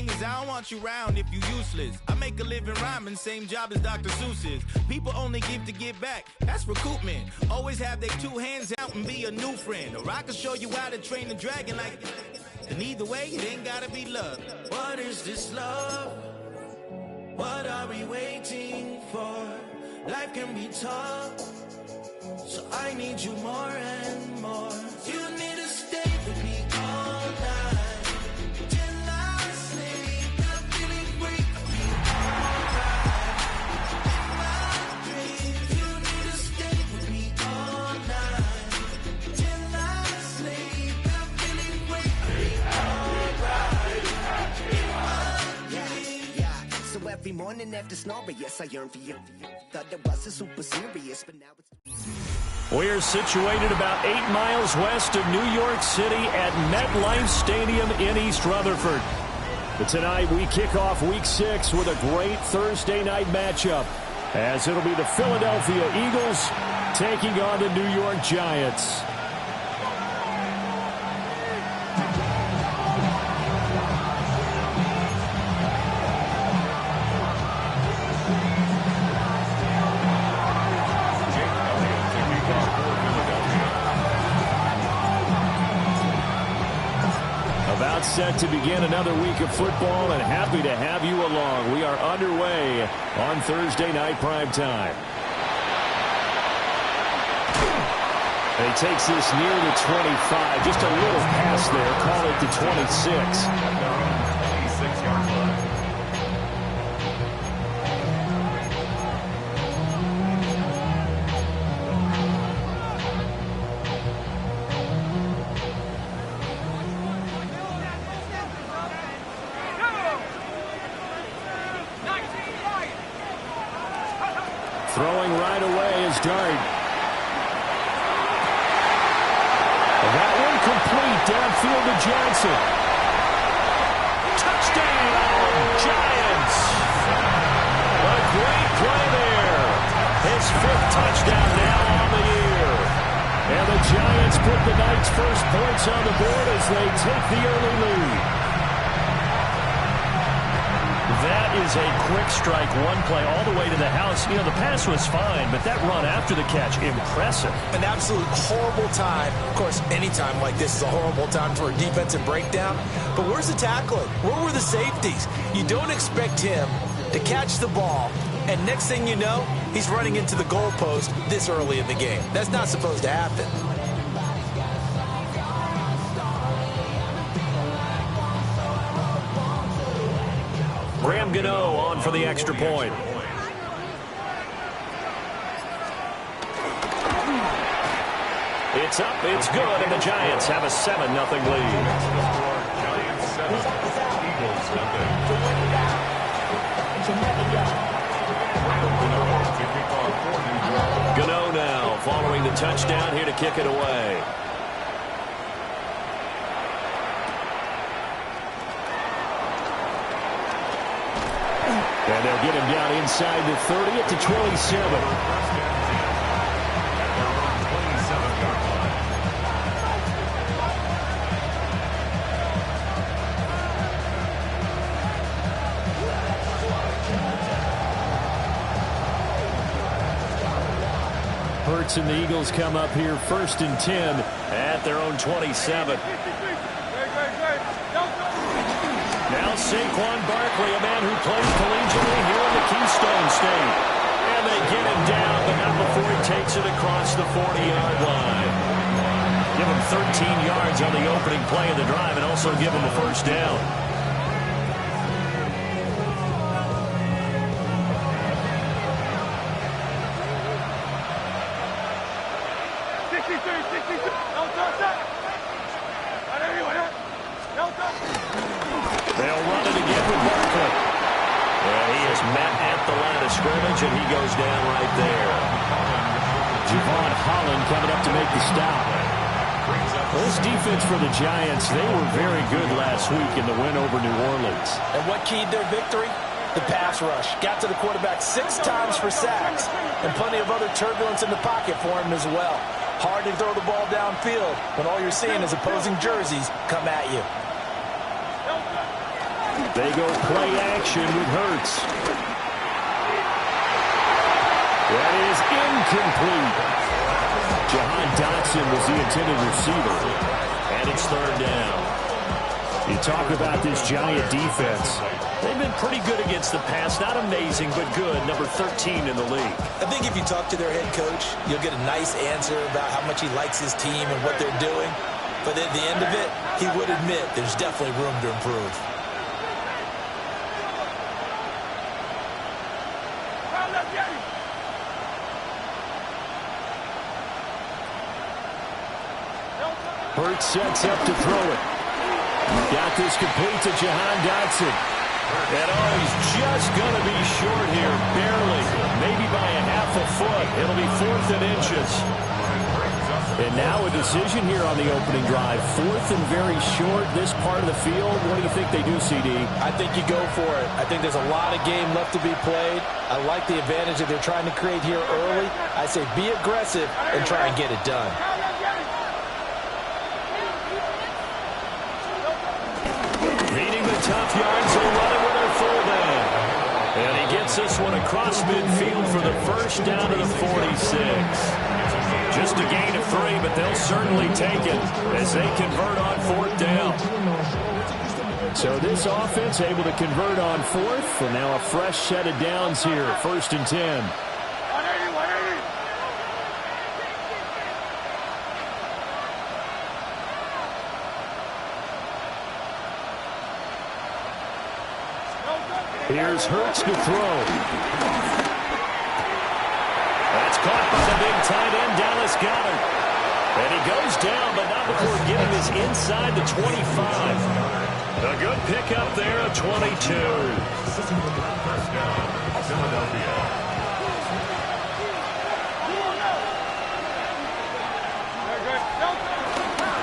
thing is I don't want you around if you useless. I make a living rhyming, same job as Dr. Seuss's. People only give to get back, that's recoupment. Always have their two hands out and be a new friend. Or I can show you how to train a dragon like... And either way, it ain't gotta be love. What is this love? What are we waiting for? Life can be tough, so I need you more and more. You need to stay with me all night till I sleep. I'm feeling great, alright. In my dreams, you need to stay with me all night till I sleep. I'm feeling great, alright. In my dreams. Yeah. So every morning after snoring, yes, I yearn for you. Thought it wasn't super serious, but now it's... We're situated about 8 miles west of New York City at MetLife Stadium in East Rutherford. But tonight we kick off Week 6 with a great Thursday night matchup, as it'll be the Philadelphia Eagles taking on the New York Giants. Set to begin another week of football, and happy to have you along. We are underway on Thursday night primetime. And he takes this near the 25, just a little pass there, call it the 26. 26-yard line. Throwing right away is Dart. That one complete downfield to Johnson. Touchdown, Giants! A great play there. His 5th touchdown now on the year. And the Giants put the night's first points on the board as they take the early lead. That is a quick strike, one play all the way to the house. You know, the pass was fine, but that run after the catch, impressive. An absolute horrible time. Of course, any time like this is a horrible time for a defensive breakdown. But where's the tackling? Where were the safeties? You don't expect him to catch the ball, and next thing you know, he's running into the goalpost this early in the game. That's not supposed to happen. Graham Gano on for the extra point. It's up, it's good, and the Giants have a 7-0 lead. Giants 7, Eagles 0. Gano now following the touchdown here to kick it away. And they'll get him down inside the 30 at the 27. Hurts and the Eagles come up here 1st and 10 at their own 27. Now Saquon Barkley, a man who plays collegiately here in the Keystone State. And they get him down, but not before he takes it across the 40-yard line. Give him 13 yards on the opening play of the drive and also give him a first down. They'll run it again with Barkley. And he is met at the line of scrimmage, and he goes down right there. Javon Holland coming up to make the stop. This defense for the Giants, they were very good last week in the win over New Orleans. And what keyed their victory? The pass rush. Got to the quarterback 6 times for sacks, and plenty of other turbulence in the pocket for him as well. Hard to throw the ball downfield when all you're seeing is opposing jerseys come at you. They go play action with Hurts. That is incomplete. Jahan Dotson was the intended receiver. And it's third down. You talk about this Giant defense. They've been pretty good against the pass. Not amazing, but good. Number 13 in the league. I think if you talk to their head coach, you'll get a nice answer about how much he likes his team and what they're doing. But at the end of it, he would admit there's definitely room to improve. Hurts sets up to throw it. Got this complete to Jahan Dotson. And he's just going to be short here, barely, maybe by a half a foot. It'll be 4th and inches. And now a decision here on the opening drive. 4th and very short, this part of the field. What do you think they do, CD? I think you go for it. I think there's a lot of game left to be played. I like the advantage that they're trying to create here early. I say be aggressive and try and get it done. Needing the tough yards, they run it with their fullback. And he gets this one across midfield for the first down to the 46. Just a gain of 3, but they'll certainly take it as they convert on 4th down. So this offense able to convert on 4th, and now a fresh set of downs here, 1st and 10. Here's Hurts to throw. That's caught by the big tight end, Dallas Goedert. And he goes down, but not before getting this inside the 25. A good pickup there of 22.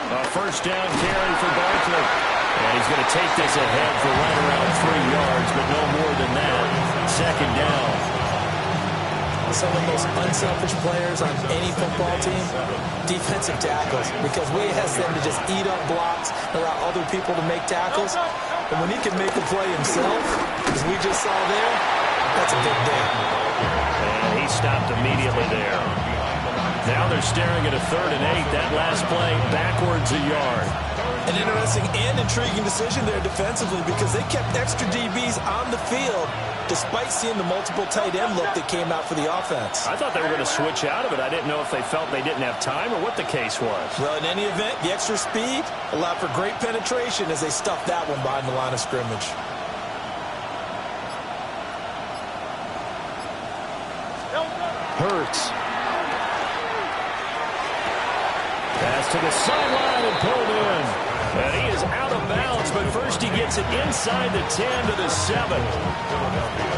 A first down carry for Barkley. And he's going to take this ahead for right around 3 yards, but no more than that. 2nd down. Some of the most unselfish players on any football team, defensive tackles, because we ask them to just eat up blocks, allow other people to make tackles. And when he can make a play himself, as we just saw there, that's a big day. And he stopped immediately there. Now they're staring at a 3rd and 8. That last play backwards a yard. An interesting and intriguing decision there defensively because they kept extra DBs on the field despite seeing the multiple tight end look that came out for the offense. I thought they were going to switch out of it. I didn't know if they felt they didn't have time or what the case was. Well, in any event, the extra speed allowed for great penetration as they stuffed that one behind the line of scrimmage. Hurts. Pass to the sideline and pulled in. And he is out of bounds, but first he gets it inside the 10 to the 7.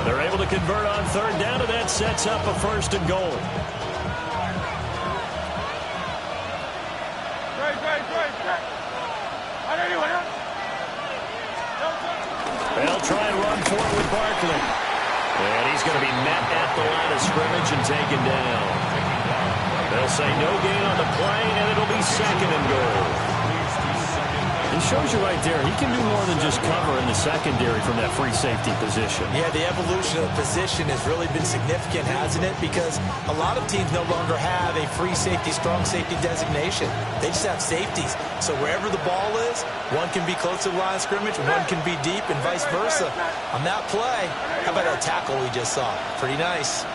They're able to convert on 3rd down, and that sets up a 1st and goal. They'll try and run for it with Barkley. And he's going to be met at the line of scrimmage and taken down. They'll say no gain on the play, and it'll be 2nd and goal. It shows you right there, he can do more than just cover in the secondary from that free safety position. Yeah, the evolution of the position has really been significant, hasn't it? Because a lot of teams no longer have a free safety, strong safety designation. They just have safeties. So wherever the ball is, one can be close to the line of scrimmage, one can be deep, and vice versa. On that play, how about that tackle we just saw? Pretty nice.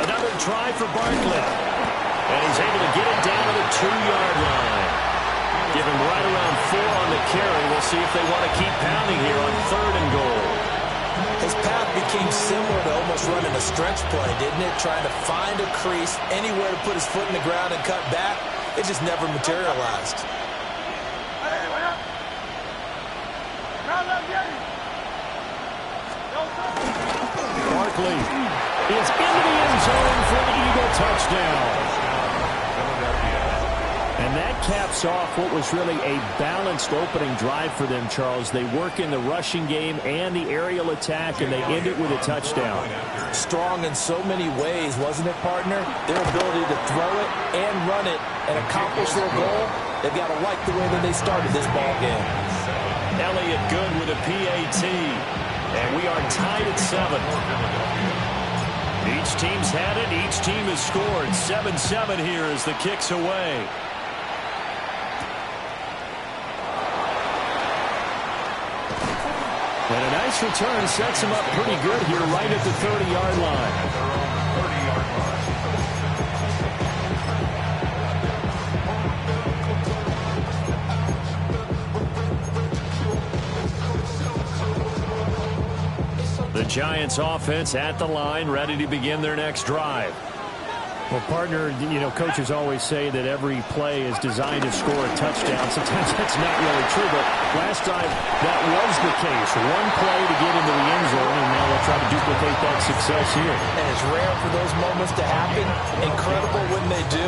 Another try for Barkley. And he's able to get it down to the 2-yard line. Give him right around 4 on the carry. We'll see if they want to keep pounding here on 3rd and goal. His path became similar to almost running a stretch play, didn't it? Trying to find a crease, anywhere to put his foot in the ground and cut back. It just never materialized. Barkley is into the end zone for the Eagle touchdown. And that caps off what was really a balanced opening drive for them, Charles. They work in the rushing game and the aerial attack, and they end it with a touchdown. Strong in so many ways, wasn't it, partner? Their ability to throw it and run it and accomplish their goal, they've got to like the way that they started this ball game. Elliott Good with a PAT, and we are tied at 7. Each team's had it. Each team has scored. 7-7 here as the kick's away. And a nice return sets him up pretty good here right at the 30-yard line. The Giants offense at the line, ready to begin their next drive. Well, partner, coaches always say that every play is designed to score a touchdown. Sometimes that's not really true, but last time that was the case. One play to get into the end zone, and now they'll try to duplicate that success here. And it's rare for those moments to happen. Incredible when they do.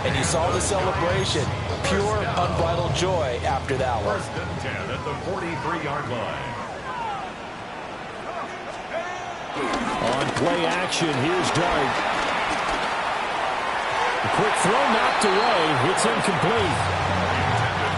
And you saw the celebration. Pure, unbridled joy after that one. First and 10 at the 43-yard line. On play action, here's Dart. A quick throw knocked away. It's incomplete.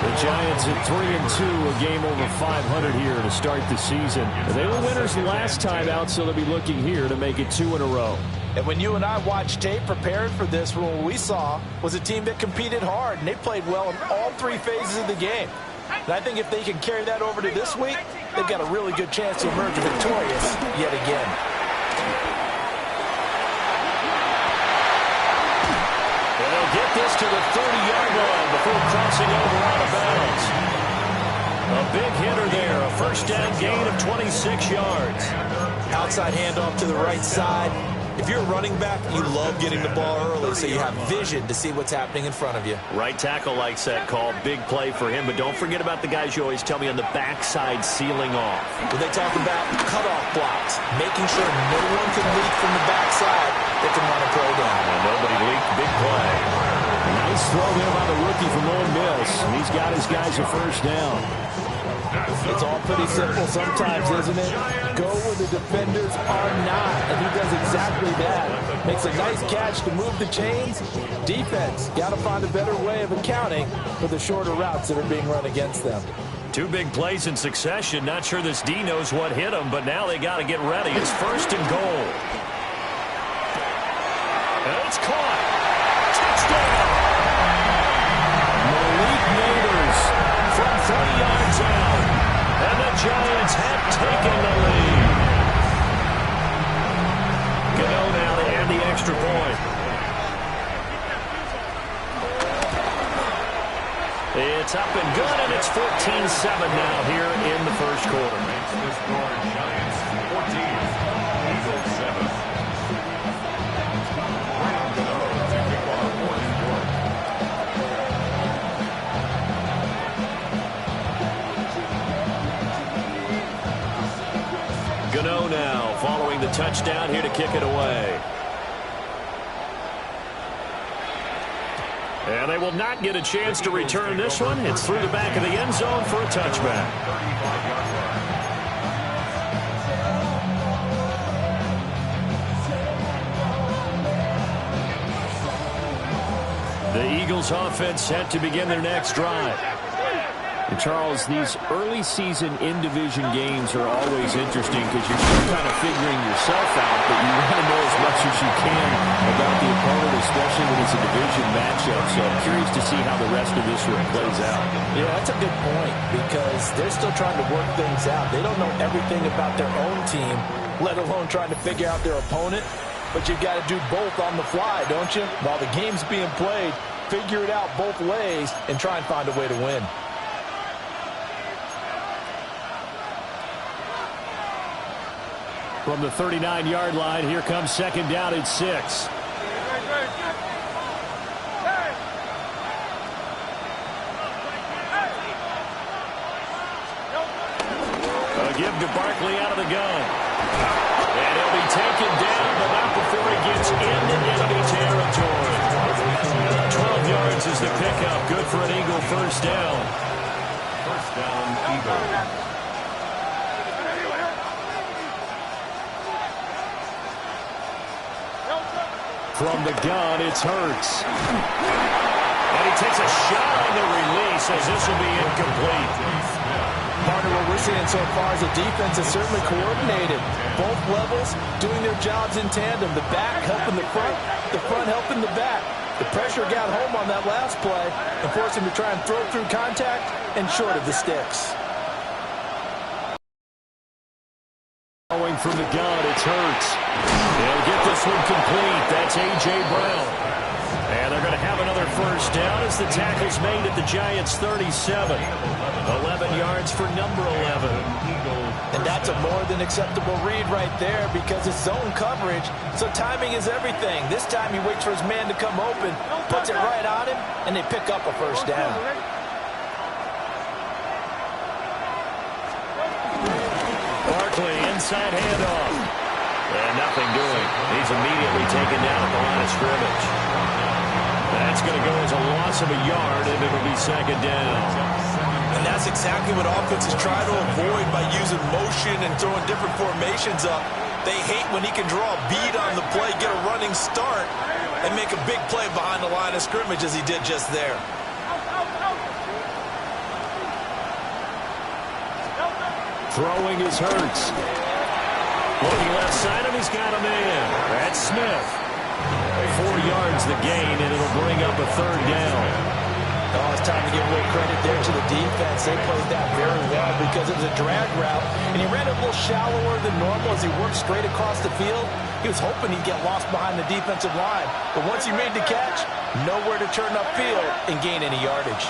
The Giants at 3-2, a game over 500 here to start the season. They were winners last time out, so they'll be looking here to make it 2 in a row. And when you and I watched tape prepared for this, what we saw was a team that competed hard, and they played well in all 3 phases of the game. And I think if they can carry that over to this week, they've got a really good chance to emerge victorious yet again. They'll get this to the 30-yard line before crossing over out of bounds. A big hitter there, a first down gain of 26 yards. Outside handoff to the right side. If you're a running back, you love getting the ball early so you have vision to see what's happening in front of you. Right tackle likes that call. Big play for him, but don't forget about the guys you always tell me on the backside sealing off. When they talk about cutoff blocks, making sure no one can leak from the backside that can run a play down. And nobody leaked. Big play. Nice throw there by the rookie from Ole Miss. And he's got his guys a first down. It's all pretty simple sometimes, isn't it? Go where the defenders are not, and he does exactly that. Makes a nice catch to move the chains. Defense, got to find a better way of accounting for the shorter routes that are being run against them. 2 big plays in succession. Not sure this D knows what hit him, but now they got to get ready. It's first and goal. And it's caught. Touchdown! Malik Nabers from 30 yards out. And the Giants have taken the lead. Gano now to add the extra point. It's up and good, and it's 14-7 now here in the first quarter. This score, Giants 14, Eagles 7. Graham Gano to kick off 4th quarter. Gano now following the touchdown here to kick it away. And they will not get a chance to return this one. It's through the back of the end zone for a touchback. 35-yard line. The Eagles offense set to begin their next drive. And Charles, these early season in-division games are always interesting because you're still kind of figuring yourself out, but you want to know as much as you can about the opponent, especially when it's a division matchup. So I'm curious to see how the rest of this one plays out. Yeah, that's a good point because they're still trying to work things out. They don't know everything about their own team, let alone trying to figure out their opponent. But you've got to do both on the fly, don't you? While the game's being played, figure it out both ways and try and find a way to win. From the 39-yard line, here comes second down at 6. A give to Barkley out of the gun. And he'll be taken down, but not before he gets into enemy territory. 12 yards as the pickup. Good for an Eagle first down. First down, Eagles. From the gun, it's Hurts. And he takes a shot on the release as this will be incomplete. Part of what we're seeing so far is the defense is certainly coordinated. Both levels doing their jobs in tandem. The back helping the front helping the back. The pressure got home on that last play and forced him to try and throw through contact and short of the sticks. Going from the gun, it's Hurts. They'll get this one complete. That's A.J. Brown. And they're going to have another first down as the tackle's made at the Giants' 37. 11 yards for number 11. And that's a more than acceptable read right there because it's zone coverage, so timing is everything. This time he waits for his man to come open, puts it right on him, and they pick up a first down. Barkley, inside handoff. And nothing doing. He's immediately taken down at the line of scrimmage. That's going to go as a loss of a yard, and it'll be second down. And that's exactly what offenses try to avoid by using motion and throwing different formations up. They hate when he can draw a bead on the play, get a running start, and make a big play behind the line of scrimmage as he did just there. Throwing is Hurts. Looking left side, and he's got a man. That's Smith. 4 yards the gain, and it'll bring up a third down. Oh, it's time to give a little credit there to the defense. They played that very well because it was a drag route, and he ran a little shallower than normal as he worked straight across the field. He was hoping he'd get lost behind the defensive line, but once he made the catch, nowhere to turn upfield and gain any yardage.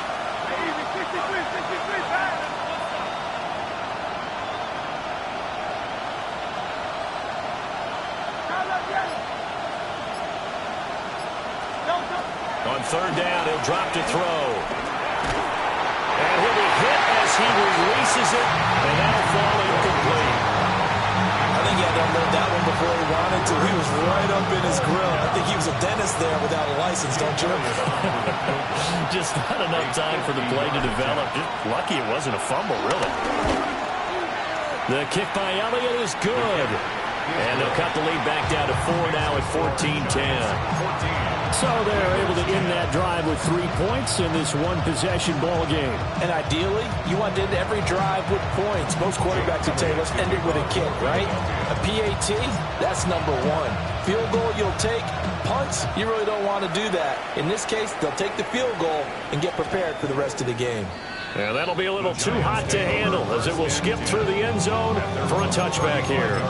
On third down, he'll drop to throw. And he'll be hit as he releases it, and that'll fall incomplete. I think he had to unload that one before he wanted to. He was right up in his grill. I think he was a dentist there without a license, don't you? Just not enough time for the play to develop. Just lucky it wasn't a fumble, really. The kick by Elliott is good. And they'll cut the lead back down to 4 now at 14-10. So they're able to end that drive with 3 points in this one-possession ball game. And ideally, you want to end every drive with points. Most quarterbacks would say, let's end it with a kick, right? A PAT, that's number 1. Field goal you'll take. Punts, you really don't want to do that. In this case, they'll take the field goal and get prepared for the rest of the game. And that'll be a little too hot to handle as it will skip through the end zone for a touchback here.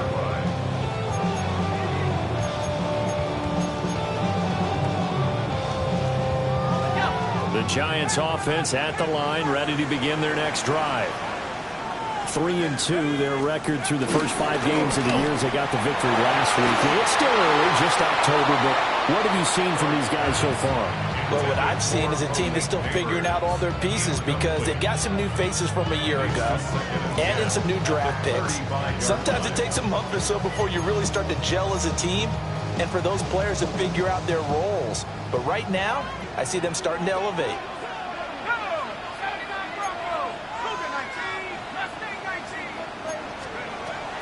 The Giants offense at the line, ready to begin their next drive. 3-2, their record through the first 5 games of the year as they got the victory last week. It's still early, just October, but what have you seen from these guys so far? Well, what I've seen is a team that's still figuring out all their pieces because they've got some new faces from a year ago and in some new draft picks. Sometimes it takes a month or so before you really start to gel as a team and for those players to figure out their roles. But right now, I see them starting to elevate.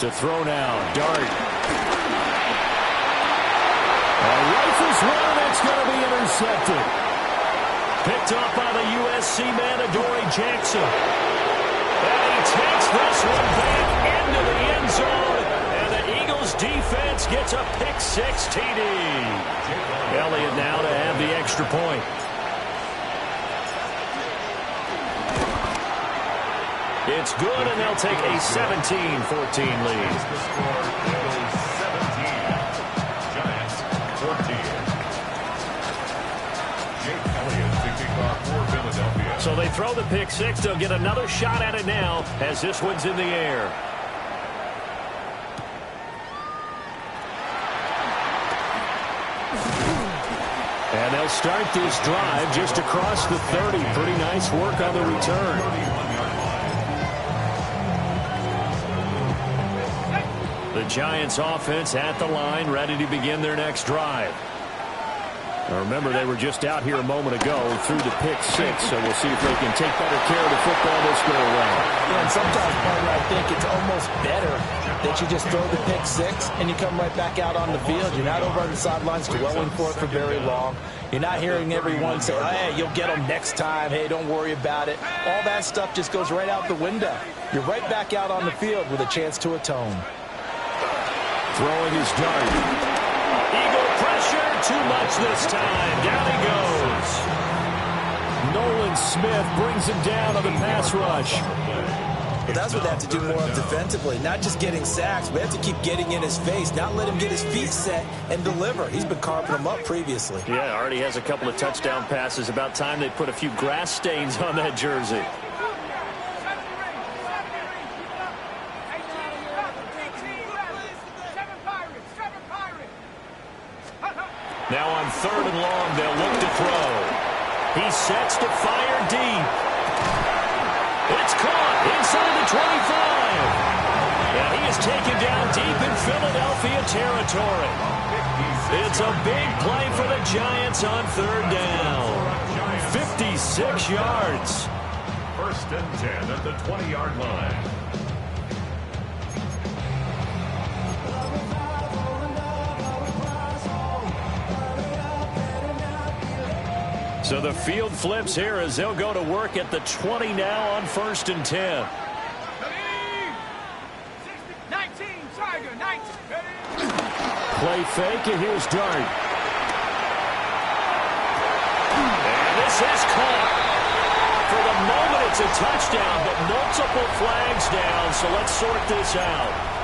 To throw now, Dart. A rifles one that's going to be intercepted. Picked up by the USC man, Adoree Jackson. And he takes this one back into the end zone. And the Eagles defense gets a pick-6 TD. Elliott now to have the extra point. It's good, and they'll take a 17-14 lead. So they throw the pick-6. They'll get another shot at it now as this one's in the air. And they'll start this drive just across the 30. Pretty nice work on the return. The Giants offense at the line, ready to begin their next drive. Remember, they were just out here a moment ago through the pick six, so we'll see if they can take better care of the football this go around. Yeah, and sometimes, partner, I think it's almost better that you just throw the pick six and you come right back out on the field. You're not over on the sidelines dwelling for it for very long. You're not hearing everyone say, hey, you'll get them next time. Hey, don't worry about it. All that stuff just goes right out the window. You're right back out on the field with a chance to atone. Throwing his dart. Eagle pressure, too much this time. Down he goes. Nolan Smith brings him down on the pass rush. But that's what they have to do more of defensively, not just getting sacks. We have to keep getting in his face, not let him get his feet set and deliver. He's been carving them up previously. Yeah, already has a couple of touchdown passes. About time they put a few grass stains on that jersey. Now on 3rd and long, they'll look to throw. He sets to fire deep. It's caught inside the 25. And he is taken down deep in Philadelphia territory. It's a big play for the Giants on 3rd down. 56 yards. 1st and 10 at the 20-yard line. So the field flips here as they'll go to work at the 20 now on 1st and 10. 19, Tiger, 19. Play fake, and here's Dart. And this is caught. For the moment, it's a touchdown, but multiple flags down, so let's sort this out.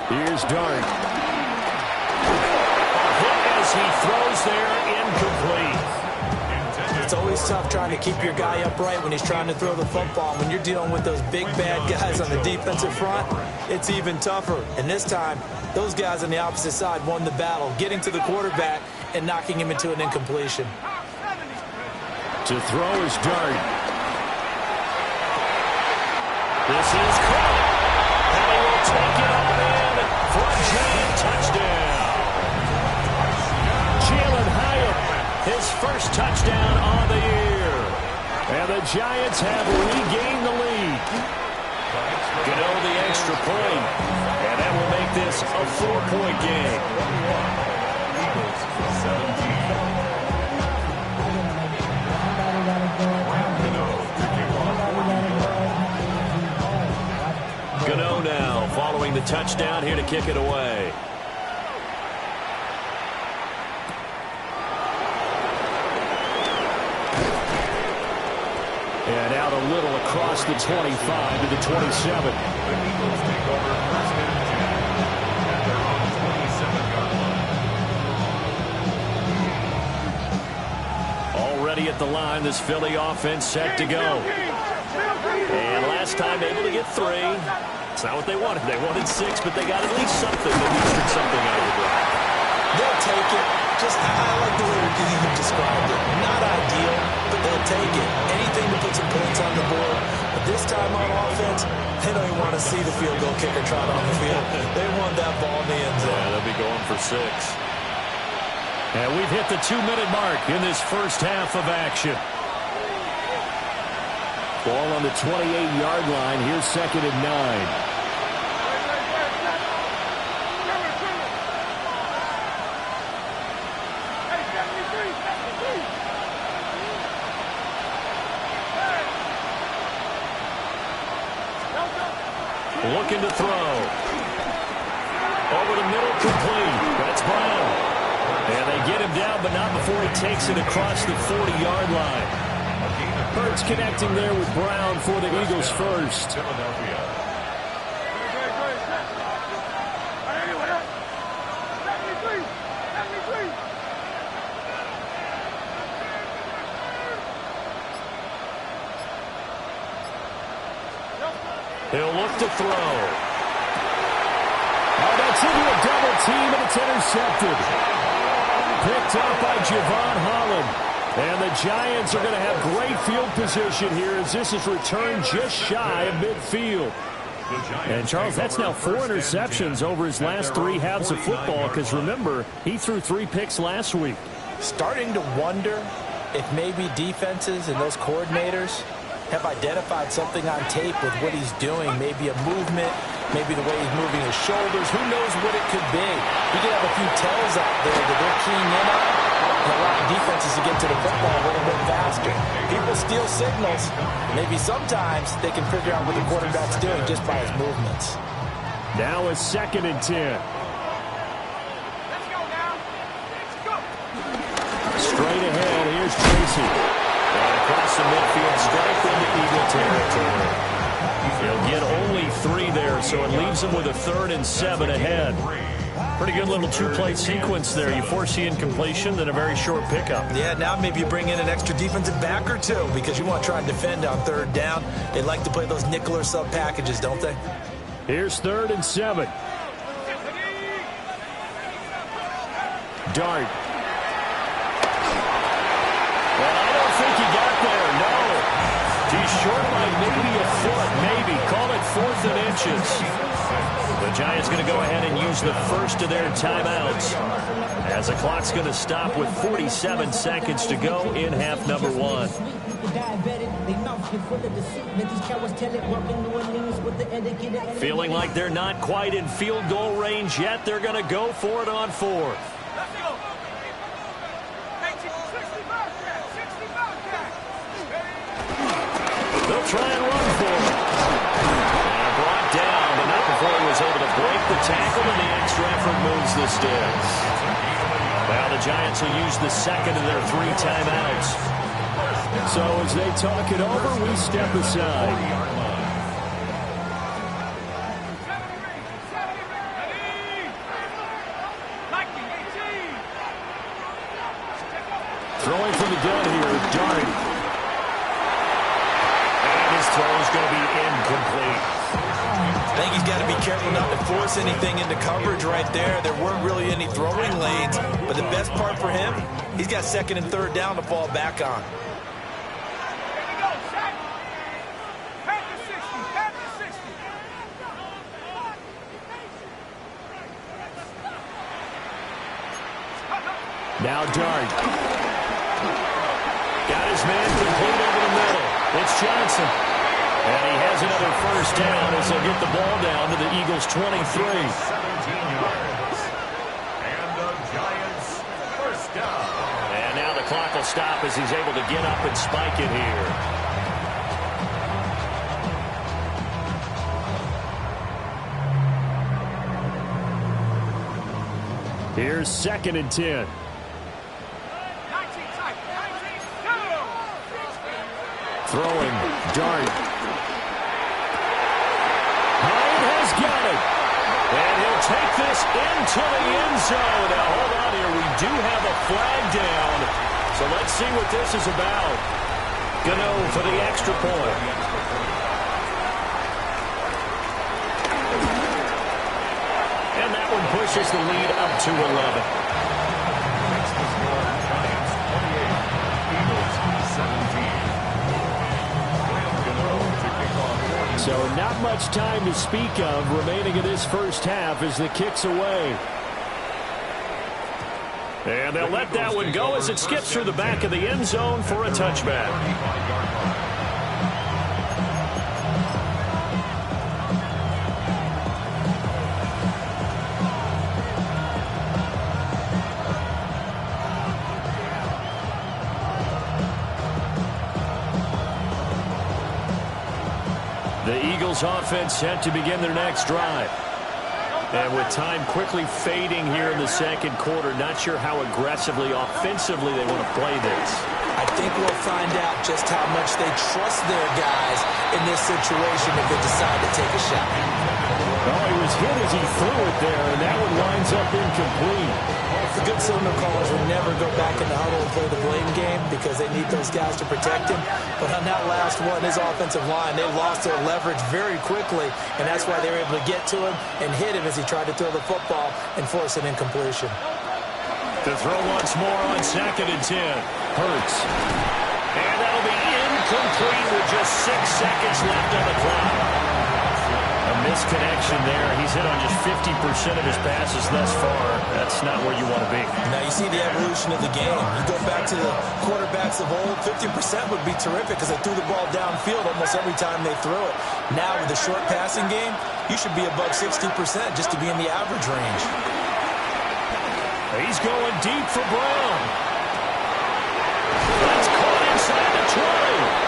Here's Dart. A hit as he throws there, incomplete. It's always tough trying to keep your guy upright when he's trying to throw the football. When you're dealing with those big, bad guys on the defensive front, it's even tougher. And this time, those guys on the opposite side won the battle, getting to the quarterback and knocking him into an incompletion. To throw is Dart. This is caught. And he will take it all in for a giant touchdown. Jalen Hyatt, his first touchdown on the year. And the Giants have regained the lead. Gano the extra point. And that will make this a 4-point game. Gano now following the touchdown here to kick it away. And out a little across the 25 to the 27. The Eagles take over 1st and 10 at their own 27-yard line. Already at the line, this Philly offense set to go. And last time able to get 3. It's not what they wanted. They wanted 6, but they got at least something. They needed something out of the drive. They'll take it. Just, I like the way you described it. Not ideal, but they'll take it. Anything to put some points on the board. But this time on offense, they don't even want to see the field goal kicker trot on the field. They want that ball in the end zone. Yeah, they'll be going for 6. And we've hit the 2-minute mark in this first half of action. Ball on the 28-yard line. Here's 2nd and 9. Looking to throw. Over the middle, complete. That's Brown. And they get him down, but not before he takes it across the 40-yard line. Hurts connecting there with Brown for the Eagles first. Philadelphia. He'll look to throw. Oh, that's into a double team, and it's intercepted. Picked up by Javon Holland. And the Giants are going to have great field position here as this is returned just shy of midfield. And, Charles, that's now 4 interceptions over his last 3 halves of football because, remember, he threw 3 picks last week. Starting to wonder if maybe defenses and those coordinators have identified something on tape with what he's doing, maybe a movement, maybe the way he's moving his shoulders. Who knows what it could be? You could have a few tells out there that they're keying in on. And allowing defenses to get to the football a little bit faster. People steal signals. Maybe sometimes they can figure out what the quarterback's doing just by his movements. Now a 2nd and 10. Let's go now. Let's go. Straight ahead, here's Tracy. And across the midfield, strike into Eagle territory. He'll get only 3 there, so it leaves him with a 3rd and 7 ahead. Pretty good little 2-play sequence there. You force the incompletion, then a very short pickup. Yeah, now maybe you bring in an extra defensive back or 2 because you want to try and defend on 3rd down. They like to play those nickel or sub packages, don't they? Here's 3rd and 7. Dart. Well, I don't think he got there, no. He's short by maybe a foot, maybe. Call it 4th and inches. The Giants going to go ahead and use the first of their timeouts as the clock's going to stop with 47 seconds to go in half number 1. Feeling like they're not quite in field goal range yet. They're going to go for it on 4th. Let's go. 65 catch. They'll try and run for it. And brought down, but not before he was able to break the tackle, and the extra effort moves the sticks. Well, the Giants will use the 2nd of their 3 timeouts. So as they talk it over, we step aside. Throwing from the gun here, Dart. And his throw is going to be incomplete. I think he's got to be careful not to force anything into coverage right there. There weren't really any throwing lanes, but the best part for him, he's got 2nd and 3rd down to fall back on. Now Dart. Got his man complete over the middle. It's Johnson. And he has another first down as they'll get the ball down to the Eagles' 23. 17 yards. And the Giants first down. And now the clock will stop as he's able to get up and spike it here. Here's 2nd and 10. Throwing, Dart. Hyde has got it. And he'll take this into the end zone. Now, hold on here. We do have a flag down. So let's see what this is about. Gano for the extra point. And that one pushes the lead up to 11. So not much time to speak of remaining in this first half as the kick's away. And they'll let that one go as it skips through the back of the end zone for a touchback. The Eagles offense set to begin their next drive. And with time quickly fading here in the second quarter, not sure how aggressively, offensively they want to play this. I think we'll find out just how much they trust their guys in this situation if they decide to take a shot. Well, he was hit as he threw it there, and that one winds up incomplete. The good signal callers would never go back in the huddle and play the blame game because they need those guys to protect him. But on that last one, his offensive line, they lost their leverage very quickly, and that's why they were able to get to him and hit him as he tried to throw the football and force an incompletion. To throw once more on 2nd and 10. Hurts. And that'll be incomplete with just 6 seconds left on the clock. A misconnection there. He's hit on just 50% of his passes thus far. That's not where you want to be. Now you see the evolution of the game. You go back to the quarterbacks of old, 50% would be terrific because they threw the ball downfield almost every time they threw it. Now with the short passing game, you should be above 60% just to be in the average range. He's going deep for Brown. That's caught inside the 20.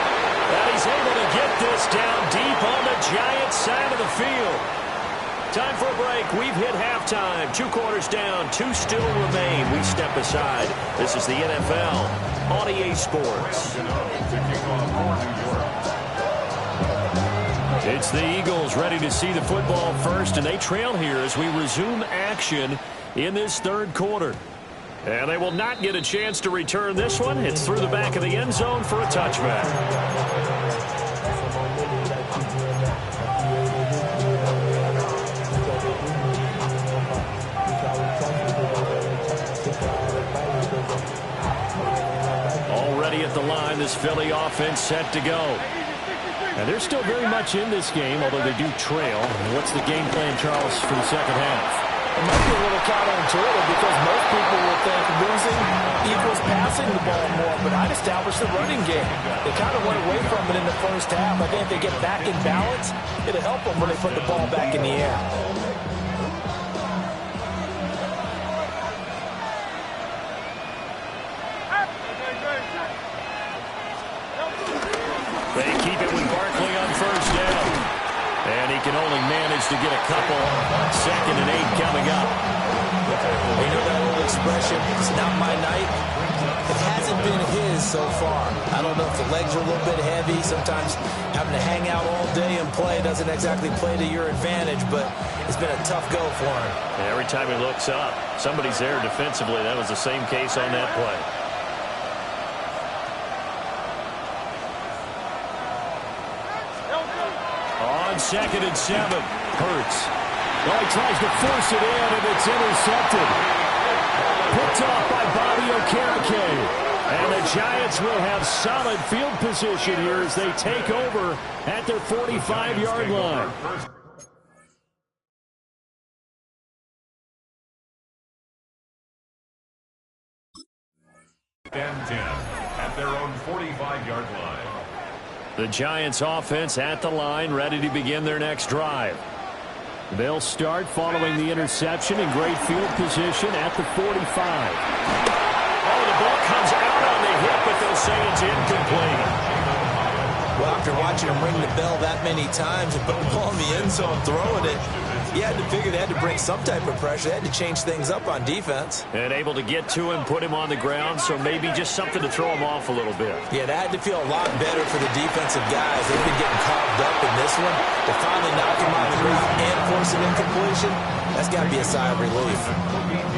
And he's able to get this down deep on the Giants side of the field. Time for a break. We've hit halftime. 2 quarters down. 2 still remain. We step aside. This is the NFL on EA Sports. It's the Eagles ready to see the football first, and they trail here as we resume action in this 3rd quarter. And they will not get a chance to return this one. It's through the back of the end zone for a touchback. Already at the line, this Philly offense set to go. And they're still very much in this game, although they do trail. What's the game plan, Charles, for the second half? It might be a little counterintuitive because most people will think losing equals passing the ball more, but I'd establish the running game. They kind of went away from it in the first half. I think if they get back in balance, it'll help them when they put the ball back in the air. They keep it with Barkley on 1st down. And he can only manage to get a couple on 2nd and 8 coming up. You know that old expression, it's not my night? It hasn't been his so far. I don't know if the legs are a little bit heavy. Sometimes having to hang out all day and play doesn't exactly play to your advantage, but it's been a tough go for him. And every time he looks up, somebody's there defensively. That was the same case on that play. On 2nd and 7, Hurts. Well, he tries to force it in, and it's intercepted. Picked off by Bobby Okereke. And the Giants will have solid field position here as they take over at their 45-yard line. And 10 at their own 45-yard line. The Giants offense at the line, ready to begin their next drive. They'll start following the interception in great field position at the 45. Oh, the ball comes out on the hip, but they'll say it's incomplete. Well, after watching him ring the bell that many times and put the ball in the end zone throwing it, he had to figure they had to bring some type of pressure. They had to change things up on defense. And able to get to him, put him on the ground, so maybe just something to throw him off a little bit. Yeah, that had to feel a lot better for the defensive guys. They've been getting carved up in this one. To finally knock him out of the ground and force an incompletion, that's got to be a sigh of relief.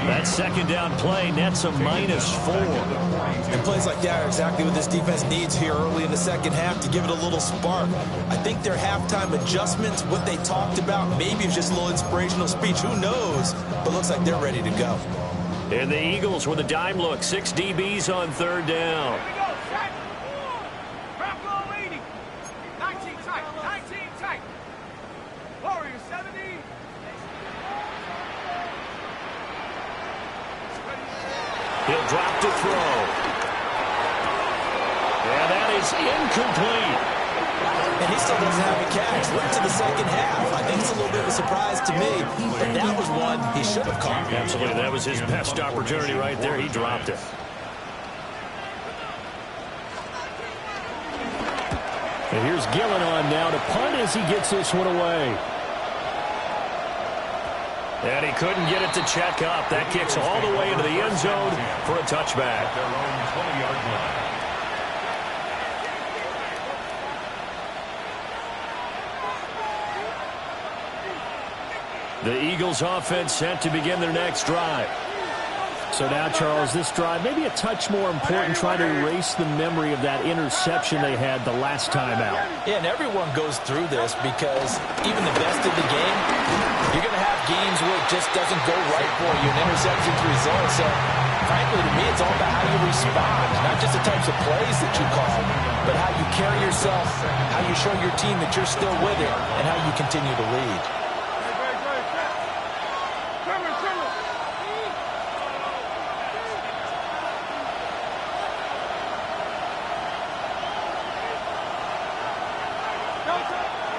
That 2nd down play nets a -4. And plays like that are exactly what this defense needs here early in the second half to give it a little spark. I think their halftime adjustments, what they talked about, maybe it's just a little inspirational speech. Who knows? But looks like they're ready to go. And the Eagles with a dime look. 6 DBs on 3rd down. Here we go, set. Drop low 80. 19 tight, 19 tight. Warriors 70. He'll drop to throw. And that is incomplete. And he still doesn't have a catch. Went to the second half. I think it's a little bit of a surprise to me, but that was one he should have caught. Absolutely, that was his best opportunity right there. He dropped it. And here's Gillen on now to punt as he gets this one away. And he couldn't get it to check up. That kicks all the way into the end zone for a touchback. At their own 20-yard line. The Eagles offense set to begin their next drive. So now, Charles, this drive maybe a touch more important, trying to erase the memory of that interception they had the last time out. Yeah, and everyone goes through this because even the best of the game, you're going to have games where it just doesn't go right for you, and interceptions result. So, frankly, to me, it's all about how you respond, not just the types of plays that you call, but how you carry yourself, how you show your team that you're still with it, and how you continue to lead.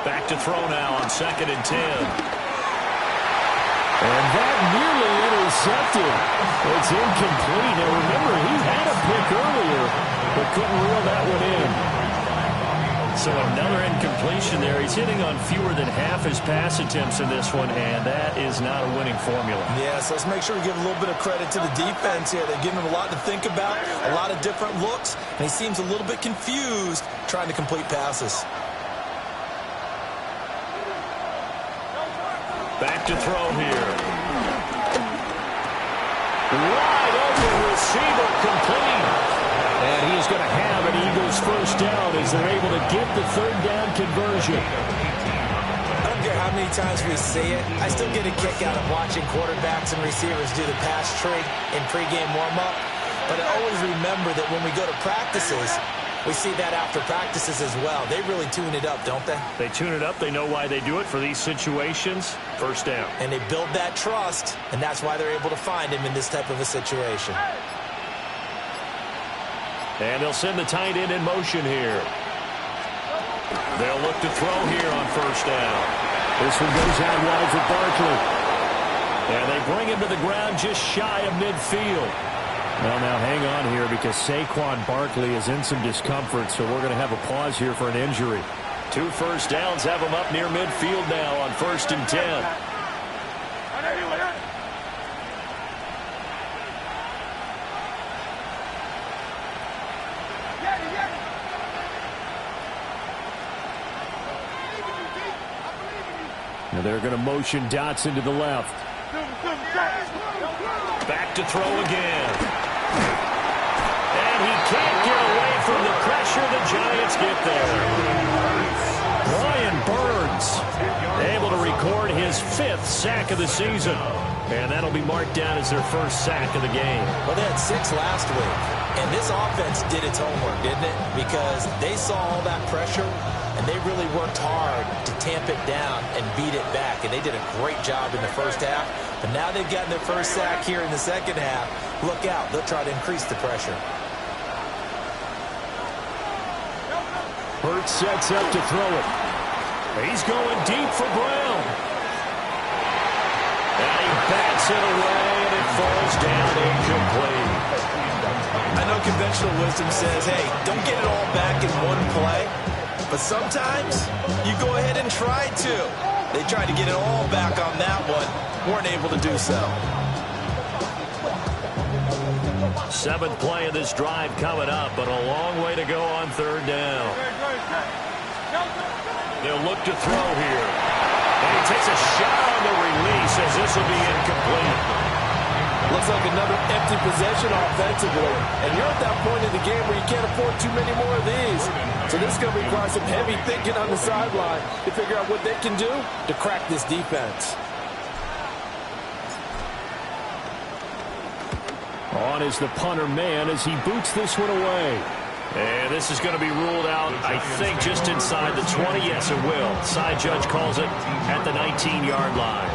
Back to throw now on 2nd and 10. And that nearly intercepted. It's incomplete. Now remember, he had a pick earlier, but couldn't reel that one in. So another incompletion there. He's hitting on fewer than half his pass attempts in this one, and that is not a winning formula. Yes, let's make sure we give a little bit of credit to the defense here. They've given him a lot to think about, a lot of different looks, and he seems a little bit confused trying to complete passes. Back to throw here. Wide open receiver, complete. And he's going to have an Eagles first down as they're able to get the 3rd down conversion. I don't care how many times we see it. I still get a kick out of watching quarterbacks and receivers do the pass tree in pregame warm-up. But I always remember that when we go to practices, we see that after practices as well. They really tune it up, don't they? They tune it up. They know why they do it for these situations. First down. And they build that trust, and that's why they're able to find him in this type of a situation. And they'll send the tight end in motion here. They'll look to throw here on first down. This one goes out wide for Barkley. And they bring him to the ground just shy of midfield. Well, now hang on here because Saquon Barkley is in some discomfort, so we're going to have a pause here for an injury. 2 first downs have him up near midfield now on 1st and 10. Now they're going to motion Dotson to the left. Back to throw again. And he can't get away from the pressure. The Giants get there. Brian Burns able to record his 5th sack of the season. And that'll be marked down as their first sack of the game. Well, they had 6 last week. And this offense did its homework, didn't it? Because they saw all that pressure, and they really worked hard to tamp it down and beat it back. And they did a great job in the first half. But now they've gotten their first sack here in the second half. Look out. They'll try to increase the pressure. Hurts sets up to throw it. He's going deep for Brown. And he bats it away, and it falls down incomplete. I know conventional wisdom says, hey, don't get it all back in one play. But sometimes you go ahead and try to. They tried to get it all back on that one. Weren't able to do so. 7th play of this drive coming up, but a long way to go on 3rd down. They'll look to throw here. And he takes a shot on the release as this will be incomplete. Looks like another empty possession offensively. And you're at that point in the game where you can't afford too many more of these. So this is going to require some heavy thinking on the sideline to figure out what they can do to crack this defense. On is the punter man as he boots this one away. And this is going to be ruled out, I think, just inside the 20. Yes, it will. Side judge calls it at the 19-yard line.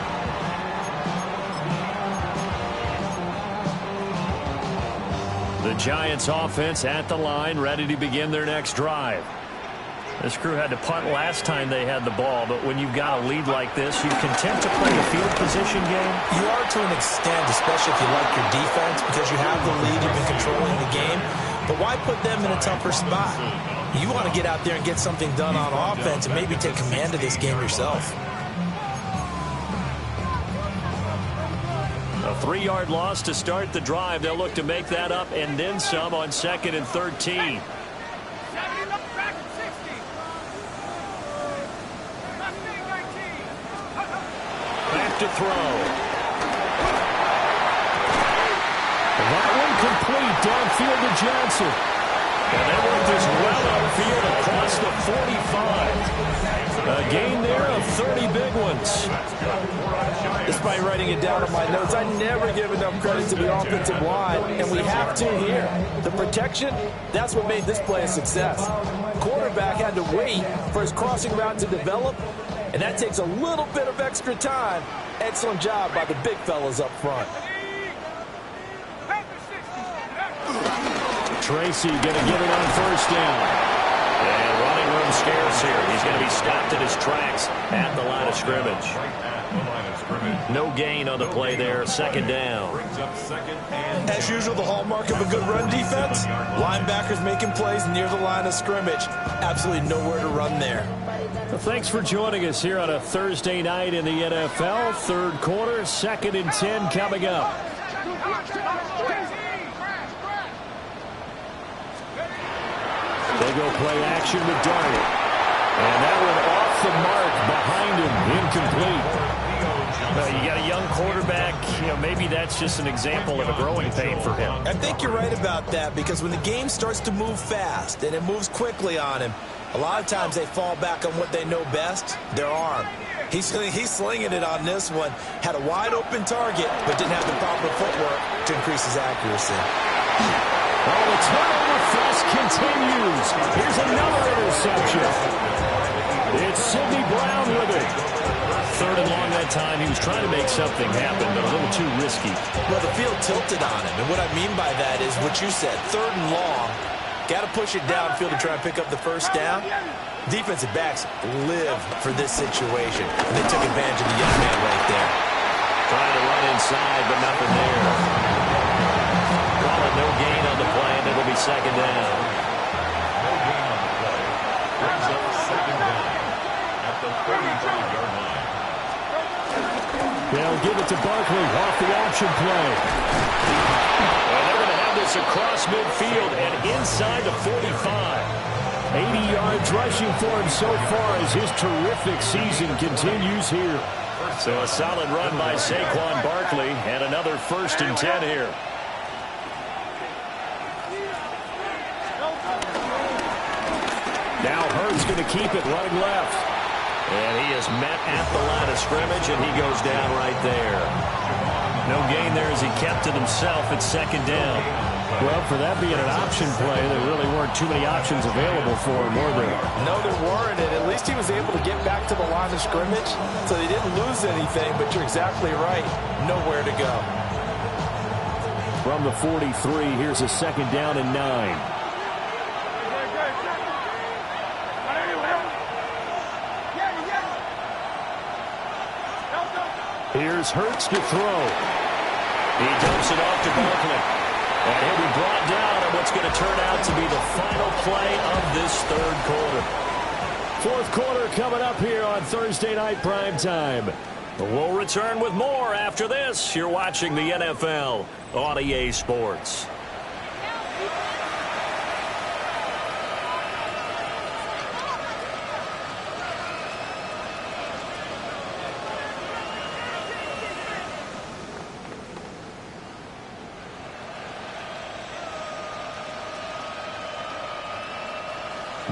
The Giants offense at the line, ready to begin their next drive. This crew had to punt last time they had the ball, but when you've got a lead like this, you content to play the field position game? You are to an extent, especially if you like your defense, because you have the lead, you've been controlling the game. But why put them in a tougher spot? You want to get out there and get something done on offense and maybe take command of this game yourself. A 3-yard loss to start the drive. They'll look to make that up and then some on 2nd and 13. Back to throw. That one complete downfield to Johnson. And that one just well upfield across the 45. A gain there of 30 big ones. Despite writing it down on my notes, I never give enough credit to the offensive line, and we have to here. The protection, that's what made this play a success. Quarterback had to wait for his crossing route to develop, and that takes a little bit of extra time. Excellent job by the big fellas up front. Tracy going to get it on first down. And running room scarce here. He's going to be stopped in his tracks at the line of scrimmage. No gain on the play there. Second down. As usual, the hallmark of a good run defense, linebackers making plays near the line of scrimmage. Absolutely nowhere to run there. Well, thanks for joining us here on a Thursday night in the NFL. Third quarter, 2nd and 10 coming up. They go play action with Darnold. And that one off the mark behind him, incomplete. You got a young quarterback, maybe that's just an example of a growing pain for him. I think you're right about that, because when the game starts to move fast and it moves quickly on him, a lot of times they fall back on what they know best, their arm. He's slinging it on this one. Had a wide open target, but didn't have the proper footwork to increase his accuracy. Oh, the turnover fest continues. Here's another interception. It's Sidney Brown with it. 3rd and long that time. He was trying to make something happen, but a little too risky. Well, the field tilted on him, and what I mean by that is what you said. 3rd and long. Got to push it downfield to try and pick up the first down. Defensive backs live for this situation, and they took advantage of the young man right there. Trying to run inside, but nothing there. Call it no gain on the play, and it'll be second down. No gain on the play. Brings up second down at the 35-yard line. They'll give it to Barkley off the option play. And they're going to have this across midfield and inside the 45. 80 yards rushing for him so far as his terrific season continues here. So a solid run by Saquon Barkley and another 1st and 10 here. Now Hurts going to keep it running left. And he is met at the line of scrimmage, and he goes down right there. No gain there as he kept it himself at 2nd down. Well, for that being an option play, there really weren't too many options available for him, were there? No, there weren't, and at least he was able to get back to the line of scrimmage, so he didn't lose anything, but you're exactly right. Nowhere to go. From the 43, here's a 2nd down and 9. Here's Hurts to throw. He dumps it off to Barkley. And he'll be brought down on what's going to turn out to be the final play of this 3rd quarter. 4th quarter coming up here on Thursday Night Primetime. We'll return with more after this. You're watching the NFL on EA Sports.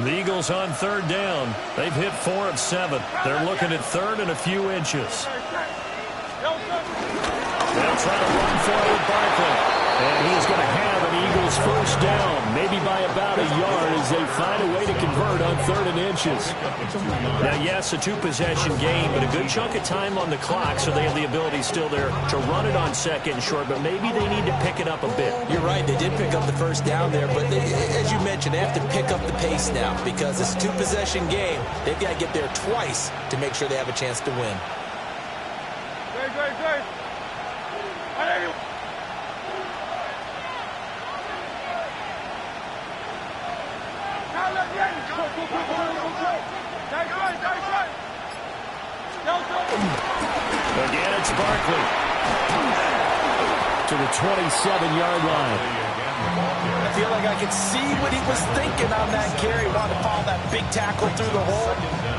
The Eagles on 3rd down. They've hit 4 of 7. They're looking at 3rd and a few inches. They'll try to run for it with Barkley. And he's going to have an Eagles 1st down, maybe by about a yard as they find a way to convert on 3rd and inches. Now, yes, a 2-possession game, but a good chunk of time on the clock, so they have the ability still there to run it on 2nd and short, but maybe they need to pick it up a bit. You're right, they did pick up the 1st down there, but as you mentioned, they have to pick up the pace now because it's a 2-possession game. They've got to get there twice to make sure they have a chance to win. Again, it's Barkley to the 27-yard line. the ball carrier. I feel like I could see what he was thinking on that carry. Wanted to follow that big tackle through the hole.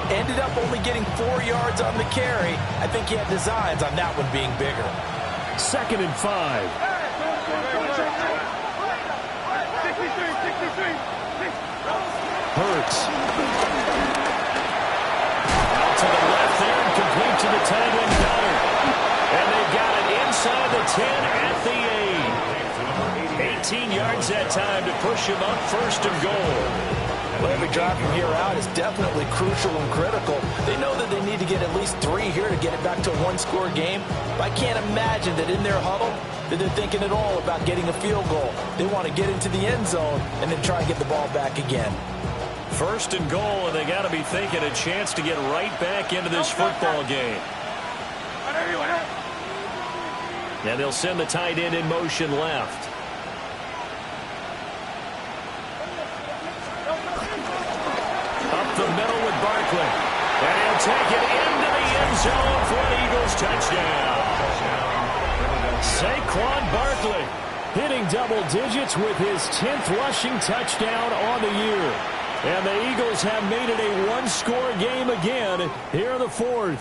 Ended up only getting 4 yards on the carry. I think he had designs on that one being bigger. 2nd and 5. 63. Hurts. Out to the left there and complete to the tight end Goddard. And they've got it inside the 10 at the 8. 18 yards that time to push him up 1st and goal. Well, every drive from here out is definitely crucial and critical. They know that they need to get at least 3 here to get it back to a one-score game. But I can't imagine that in their huddle that they're thinking at all about getting a field goal. They want to get into the end zone and then try and get the ball back again. 1st and goal, and they got to be thinking a chance to get right back into this football game. And they'll send the tight end in motion left. Up the middle with Barkley. And he'll take it into the end zone for an Eagles touchdown. Saquon Barkley hitting double digits with his 10th rushing touchdown on the year. And the Eagles have made it a one-score game again here in the 4th.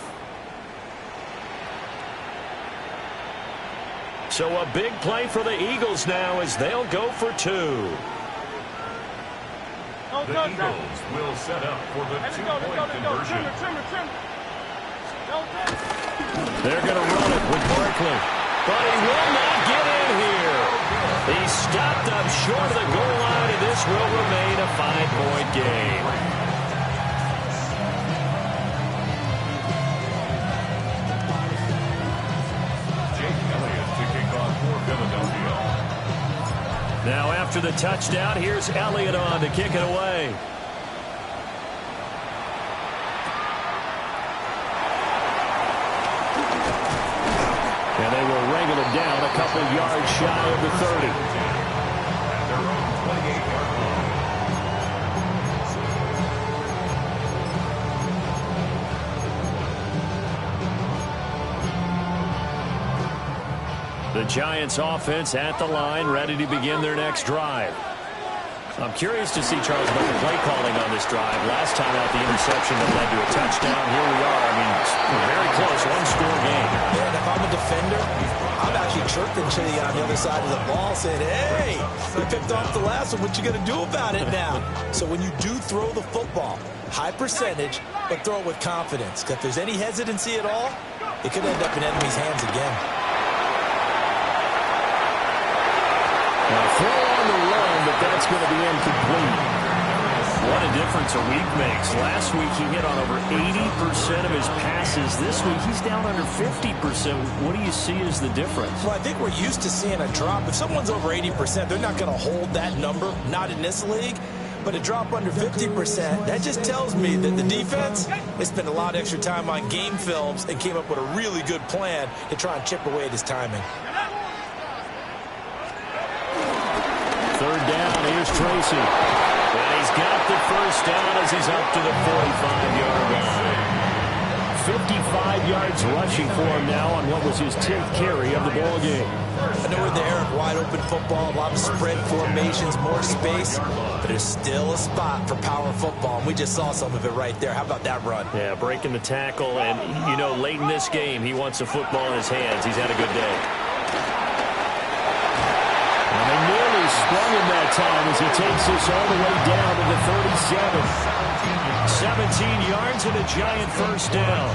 So a big play for the Eagles now as they'll go for 2. The Eagles will set up for the 2-point conversion. They're going to run it with Barkley. But he will not get in here. He stopped up short of the goal line, and this will remain a 5-point game. Jake Elliott to kick off for Philadelphia. Now after the touchdown, here's Elliott on to kick it away. And they will wrangle him down a couple yards shy of the 30. At their own 28-yard line. The Giants offense at the line, ready to begin their next drive. I'm curious to see Charles Butler play calling on this drive. Last time out, the interception that led to a touchdown. Here we are. I mean, very close, one-score game. Yeah, and if I'm a defender, I'm actually chirping Chitty on the other side of the ball saying, hey, you picked off the last one. What you going to do about it now? So when you do throw the football, high percentage, but throw it with confidence. Because if there's any hesitancy at all, it could end up in enemy's hands again. Now, throw on the run, but that's going to be incomplete. What a difference a week makes. Last week, he hit on over 80% of his passes. This week, he's down under 50%. What do you see as the difference? Well, I think we're used to seeing a drop. If someone's over 80%, they're not going to hold that number, not in this league. But a drop under 50%, that just tells me that the defense, they spent a lot of extra time on game films and came up with a really good plan to try and chip away at his timing. 3rd down, here's Tracy. And he's got the 1st down as he's up to the 45-yard line. 55 yards rushing for him now on what was his 10th carry of the ball game. I know we're there, wide open football, a lot of spread formations, more space, but there's still a spot for power football, and we just saw some of it right there. How about that run? Yeah, breaking the tackle, and, you know, late in this game, he wants the football in his hands. He's had a good day. And they nearly sprung him that time as he takes this all the way down to the 37. 17 yards and a Giant 1st down.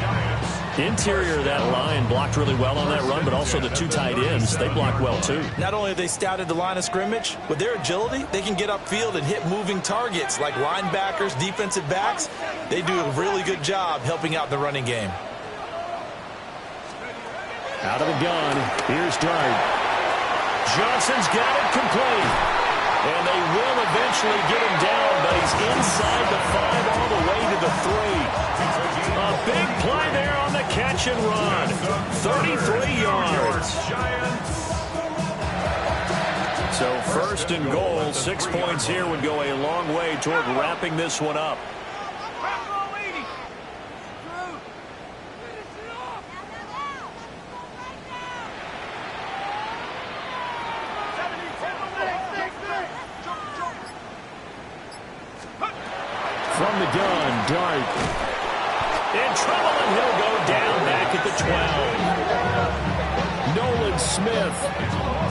Interior of that line blocked really well on that run, but also the 2 tight ends, they blocked well too. Not only have they scouted the line of scrimmage, with their agility, they can get upfield and hit moving targets like linebackers, defensive backs. They do a really good job helping out the running game. Out of the gun, here's Dart. Johnson's got it complete. And they will eventually get him down, but he's inside the 5 all the way to the 3. A big play there on the catch and run. 33 yards. So 1st and goal, 6 points here would go a long way toward wrapping this one up. From the gun, Dart. In trouble, and he'll go down back at the 12. Nolan Smith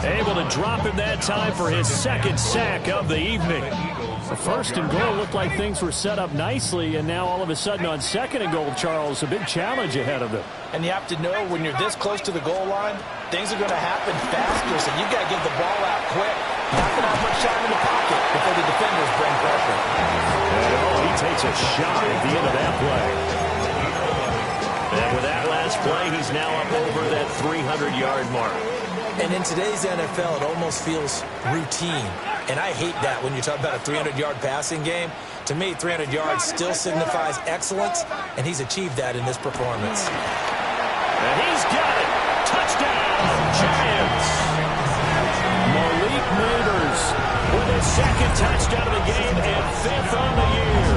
able to drop him that time for his second sack of the evening. The first and goal looked like things were set up nicely, and now all of a sudden on second and goal, Charles, a big challenge ahead of them. And you have to know when you're this close to the goal line, things are going to happen faster, so you got to get the ball out quick. Not going to have much time in the pocket before the defenders bring pressure. And he takes a shot at the end of that play. And with that last play, he's now up over that 300-yard mark. And in today's NFL, it almost feels routine. And I hate that when you talk about a 300-yard passing game. To me, 300 yards still signifies excellence, and he's achieved that in this performance. And he's got it. Touchdown, Giants. Malik Neighbors with his second touchdown of the game and fifth on the year.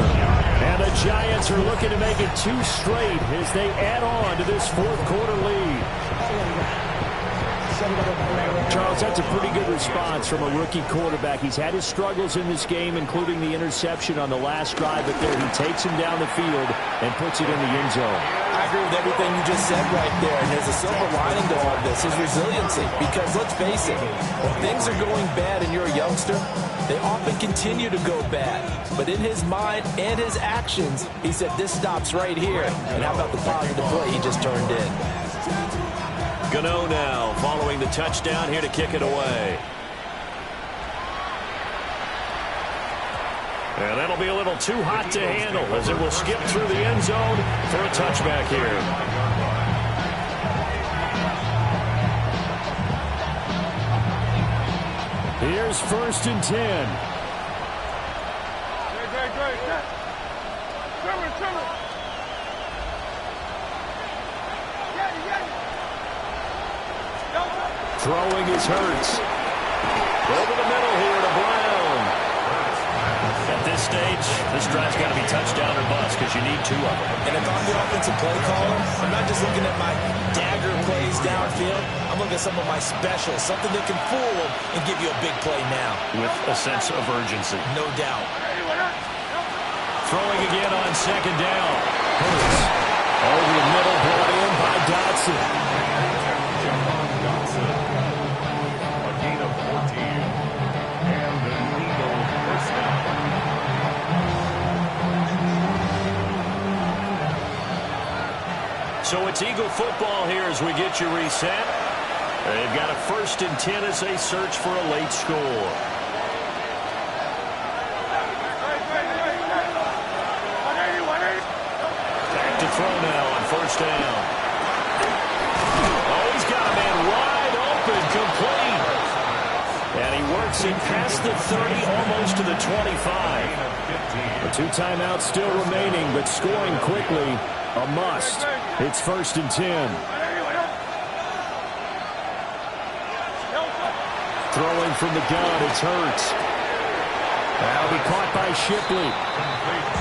And the Giants are looking to make it 2 straight as they add on to this fourth quarter lead. Charles, that's a pretty good response from a rookie quarterback. He's had his struggles in this game, including the interception on the last drive, but there he takes him down the field and puts it in the end zone. I agree with everything you just said right there, and there's a silver lining to all this, his resiliency. Because let's face it, when things are going bad and you're a youngster, they often continue to go bad. But in his mind and his actions, he said, this stops right here. And how about the positive play he just turned in? Gano now following the touchdown here to kick it away. And that'll be a little too hot to handle as it will skip through the end zone for a touchback here. Here's 1st and 10. Throwing is Hurts. Over the middle here to Brown. At this stage, this drive's got to be touchdown or bust because you need 2 of them. And if I'm the offensive play caller, I'm not just looking at my dagger plays downfield. I'm looking at some of my specials, something that can fool them and give you a big play now. With a sense of urgency. No doubt. Throwing again on 2nd down. Hurts. Over the middle, brought in by Dotson. So it's Eagle football here as we get you reset. They've got a 1st and 10 as they search for a late score. Back to throw now on 1st down. Oh, he's got a man wide open, complete. And he works it past the 30, almost to the 25. The 2 timeouts still remaining, but scoring quickly, a must. It's 1st and 10. Throwing from the gun, it's Hurts. That'll be caught by Shipley.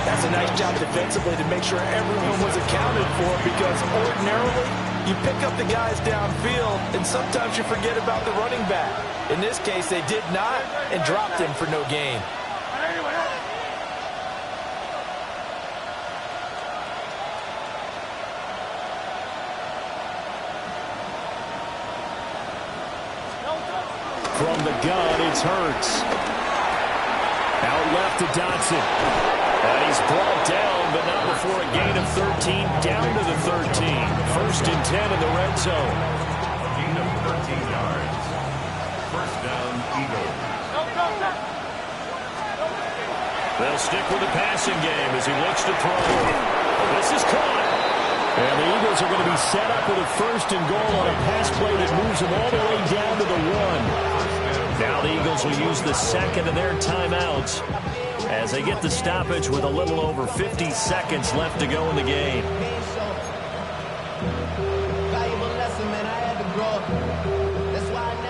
That's a nice job defensively to make sure everyone was accounted for, because ordinarily you pick up the guys downfield and sometimes you forget about the running back. In this case, they did not and dropped him for no gain. From the gun, it's Hurts. Out left to Dotson. And he's brought down, but not before a gain of 13, down to the 13. 1st and 10 in the red zone. Gain of 13 yards. 1st down, Eagles. They'll stick with the passing game as he looks to throw. This is caught. And the Eagles are going to be set up with a 1st and goal on a pass play that moves them all the way down to the 1. Now the Eagles will use the 2nd of their timeouts as they get the stoppage with a little over 50 seconds left to go in the game.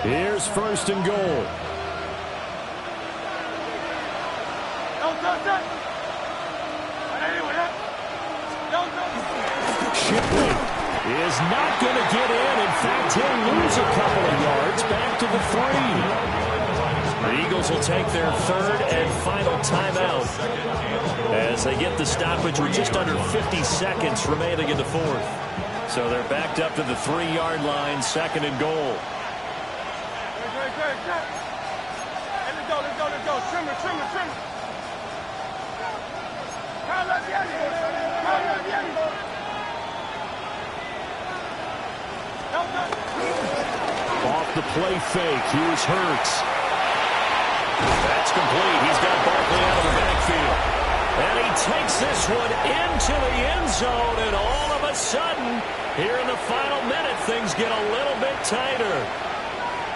Here's 1st and goal. Shipley is not going to get in. In fact, he'll lose a couple of yards back to the 3. The Eagles Eagles will take their third and final timeout as they get the stoppage with just under 50 seconds remaining in the fourth. So they're backed up to the 3-yard line, second and goal. Hey, let's go. Trim it. Let's get it. Off the play fake, here's Hurts. That's complete. He's got Barkley out of the backfield. And he takes this one into the end zone, and all of a sudden, here in the final minute, things get a little bit tighter.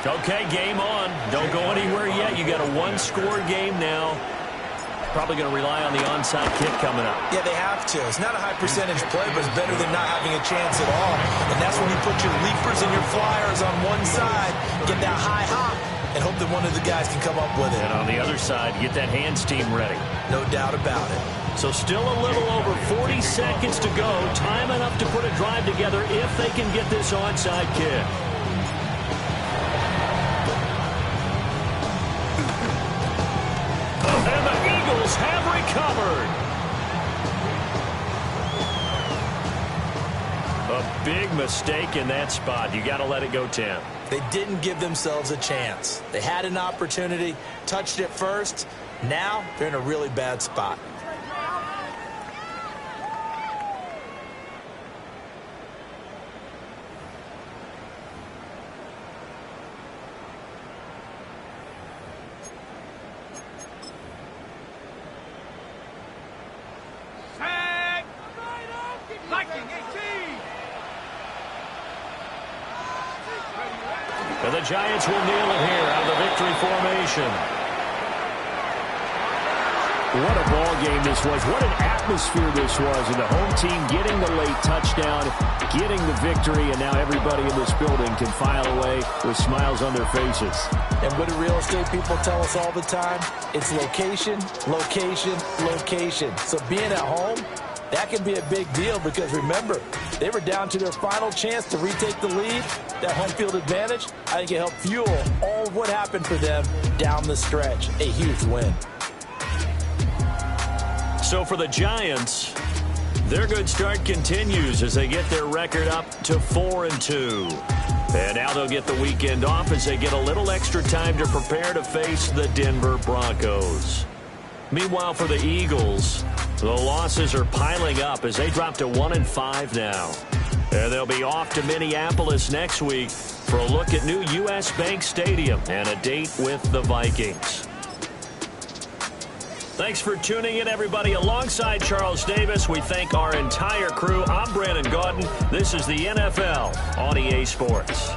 Okay, game on. Don't go anywhere yet. You got a one-score game now. Probably going to rely on the onside kick coming up. Yeah, they have to. It's not a high percentage play, but it's better than not having a chance at all. And that's when you put your leapers and your flyers on one side, get that high hop, and hope that one of the guys can come up with it. And on the other side, get that hands team ready. No doubt about it. So still a little over 40 seconds to go. Time enough to put a drive together if they can get this onside kick. And the Eagles have recovered. A big mistake in that spot. You got to let it go, Tim. They didn't give themselves a chance. They had an opportunity, touched it first. Now they're in a really bad spot. And the Giants will kneel it here out of the victory formation. What a ball game this was. What an atmosphere this was. And the home team getting the late touchdown, getting the victory, and now everybody in this building can file away with smiles on their faces. And what do real estate people tell us all the time? It's location, location, location. So being at home, that can be a big deal because, remember, they were down to their final chance to retake the lead. That home field advantage, I think it helped fuel all of what happened for them down the stretch. A huge win. So for the Giants, their good start continues as they get their record up to 4-2. And now they'll get the weekend off as they get a little extra time to prepare to face the Denver Broncos. Meanwhile, for the Eagles, the losses are piling up as they drop to 1-5 now. And they'll be off to Minneapolis next week for a look at new U.S. Bank Stadium and a date with the Vikings. Thanks for tuning in, everybody. Alongside Charles Davis, we thank our entire crew. I'm Brandon Gaudin. This is the NFL on EA Sports.